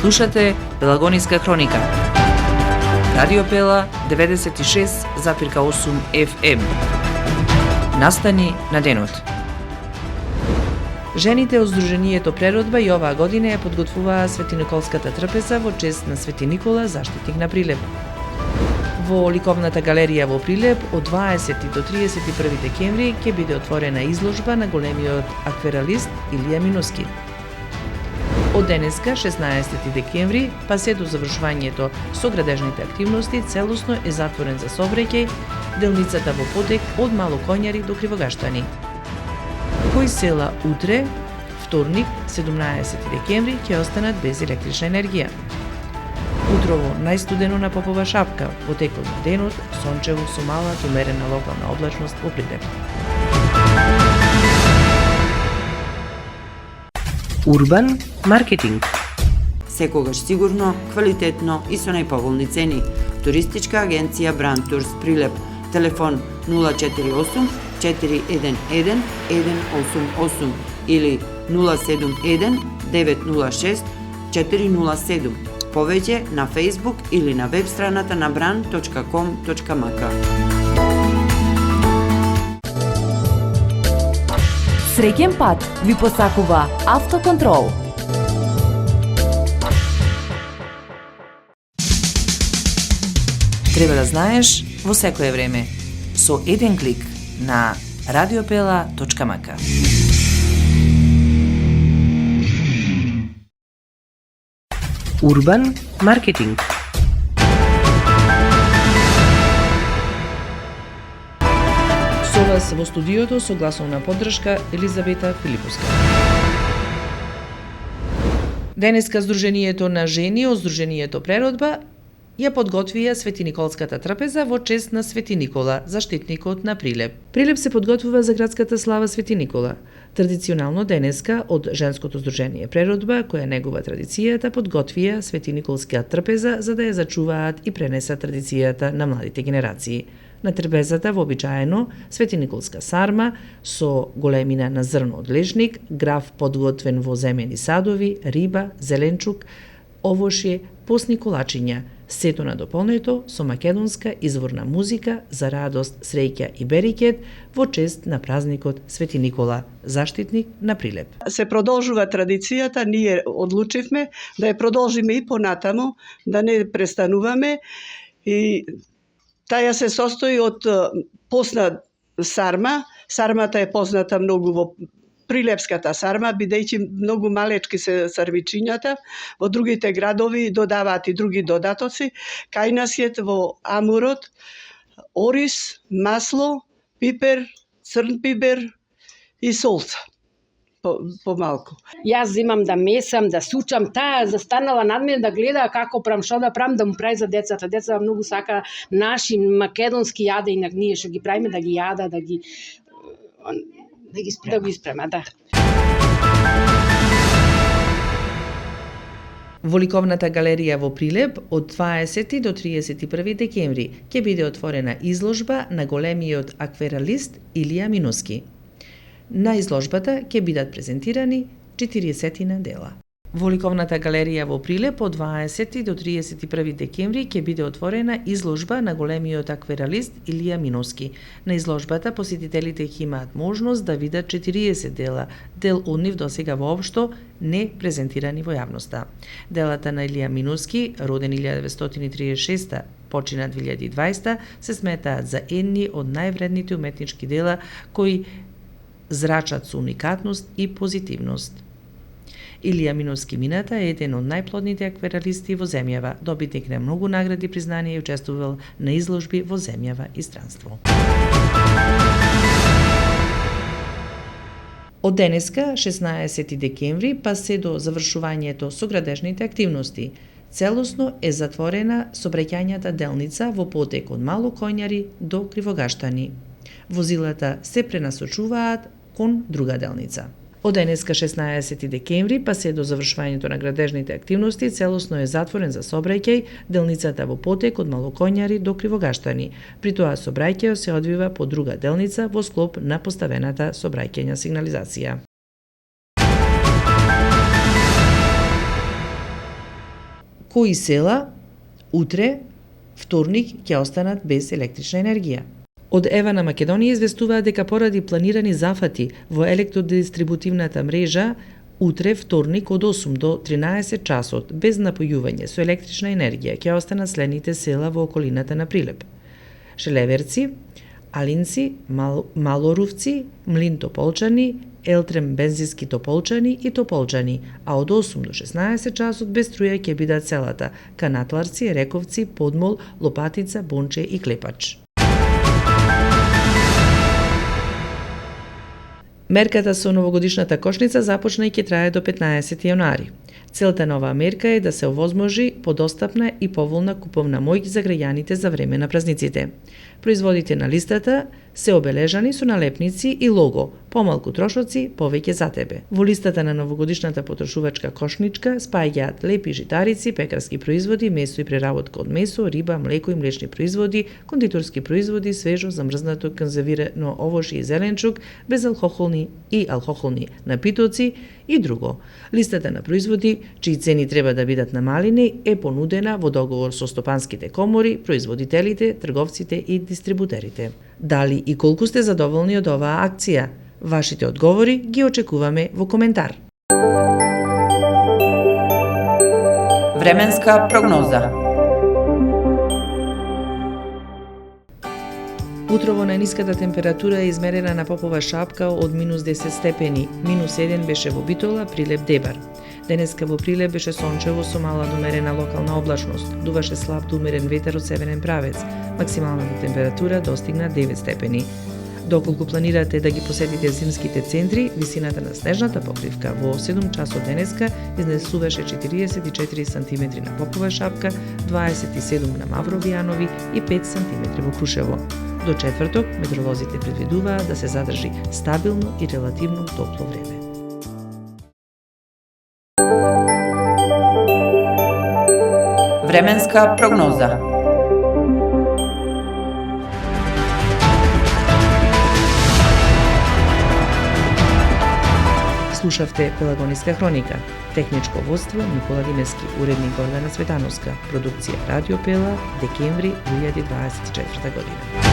Слушате Пелагониска хроника. Радио Пела 96,8 FM. Настани на денот. Жените од Сдруженијето Преродба и оваа година ја подготвуваа Светиниколската трпеза во чест на Свети Никола, заштитник на Прилеп. Во ликовната галерија во Прилеп од 20 до 31 декември ќе биде отворена изложба на големиот акварелист Илија Минуски. Од денеска, 16 декември, па се до завршувањето со градежните активности, целосно е затворен за сообраќај делницата во потек од Малокоњари до Кривогаштани. Кои села утре, вторник, 17 декември, ќе останат без електрична енергија. Утрово најстудено на Попова шапка, во текот на денот, сончево со мала умерена локална облачност во Прилеп. Урбан маркетинг. Секогаш сигурно, квалитетно и со најповолни цени. Туристичка агенција Brand Tours Прилеп. Телефон 048 411 188 или 071 906 407. Повеќе на Facebook или на веб страната на brand.com.mk. Среќен пат ви посакува Автоконтрол. Треба да знаеш во секое време со еден клик на radiopela.mk. Урбан маркетинг. Со вас во студиото со гласовна поддршка Елизабета Филиповска. Денеска Сдруженијето на жени од Сдруженијето Преродба ја подготвија Светиниколската трпеза во чест на Свети Никола, заштитникот на Прилеп. Прилеп се подготвува за градската слава Свети Никола. Традиционално денеска од Женското Сдружение Преродба, која негува традицијата, подготвија Светиниколска трпеза за да ја зачуваат и пренесат традицијата на младите генерации. На трпезата вообичаено Светиниколска сарма со големина на зрно од лешник, граф подготвен во земени садови, риба, зеленчук, овошје, постни колачиња, сето надополнето со македонска изворна музика за радост, среќа и берекет во чест на празникот Свети Никола, заштитник на Прилеп. Се продолжува традицијата, ние одлучивме да ја продолжиме и понатамо, да не престануваме, и таја се состои од постна сарма. Сармата е позната многу во Прилепската сарма, бидејќи многу малечки се сармичињата, во другите градови додаваат и други додатоци. Кај нас е во амурот ориз, масло, пипер, црн пипер и солца. Помалку. Јас земам да месам, да сучам, таа застанала над мене да гледа како правам, што да правам, да му прави за децата. Децата многу сака наши македонски јадења, ние што ги правиме да ги јада, да ги спрема, да. Во ликовната галерија во Прилеп од 20 до 31 декември ќе биде отворена изложба на големиот акварелист Илија Минуски. На изложбата ќе бидат презентирани 40 дела. Во ликовната галерија во Прилеп од 20 до 31 декември ќе биде отворена изложба на големиот акварелист Илија Минуски. На изложбата посетителите ќе имаат можност да видат 40 дела, дел од нив досега воопшто не презентирани во јавноста. Делата на Илија Минуски, роден 1936, почина 2020, се сметаат за едни од највредните уметнички дела кои зрачат со уникатност и позитивност. Илија Минуски мината е еден од најплодните акварелисти во земјава, добитник на многу награди и признанија и учествувал на изложби во земјава и странство. Од денеска, 16 декември, па се до завршувањето со градежните активности, целосно е затворена сообраќајната делница во потек од Малокоњари до Кривогаштани. Возилата се пренасочуваат кон друга делница. Од денеска 16 декември па се до завршувањето на градежните активности целосно е затворен за сообраќај делницата во потек од Малокоњари до Кривогаштани. При тоа сообраќајот се одвива по друга делница во склоп на поставената сообраќајна сигнализација. Кои села утре, вторник, ќе останат без електрична енергија? Од ЕВА на Македонија известуваат дека поради планирани зафати во електродистрибутивната мрежа, утре, вторник, од 8 до 13 часот, без напојување со електрична енергија, ќе останат следните села во околината на Прилеп: Шелеверци, Алинци, Малорувци, Млин Тополчани, Елтрем Бензински Тополчани и Тополчани, а од 8 до 16 часот без струја ќе бидат селата Канатларци, Рековци, Подмол, Лопатица, Бонче и Клепач. Мерката со новогодишната кошница започна и ќе трае до 15 јануари. Целта на оваа мерка е да се овозможи подостапна и поволна куповна моќ за граѓаните за време на празниците. Производите на листата се обележани со налепници и лого: помалку трошоци, повеќе за тебе. Во листата на новогодишната потрошувачка кошничка спаѓаат лепи житарици, пекарски производи, месо и преработка од месо, риба, млеко и млечни производи, кондиторски производи, свежо, замрзнато, конзервирано овошје и зеленчук, безалкохолни и алкохолни напитоци и друго. Листата на производи чии цени треба да бидат намалени е понудена во договор со стопанските комори, производителите, трговците и дистрибутерите. Дали и колку сте задоволни од оваа акција? Вашите одговори ги очекуваме во коментар. Временска прогноза. Утрово најниската температура е измерена на Попова шапка од минус 10 степени, минус 1 беше во Битола, Прилеп, Дебар. Денеска во Прилеп беше сончево со мала до умерена локална облачност, дуваше слаб до умерен ветер од северен правец. Максималната температура достигна 9 степени. Доколку планирате да ги посетите зимските центри, висината на снежната покривка во 7 часот денеска изнесуваше 44 см на Попова шапка, 27 на Мавровијанови и 5 см во Крушево. До четврток метеоролозите предвидуваат да се задржи стабилно и релативно топло време. Временска прогноза. Слушавте Пелагониска хроника. Техничко водство Никола Димески, уредник Гордана Цветановска, продукција Радио Пела, декември 2024 година.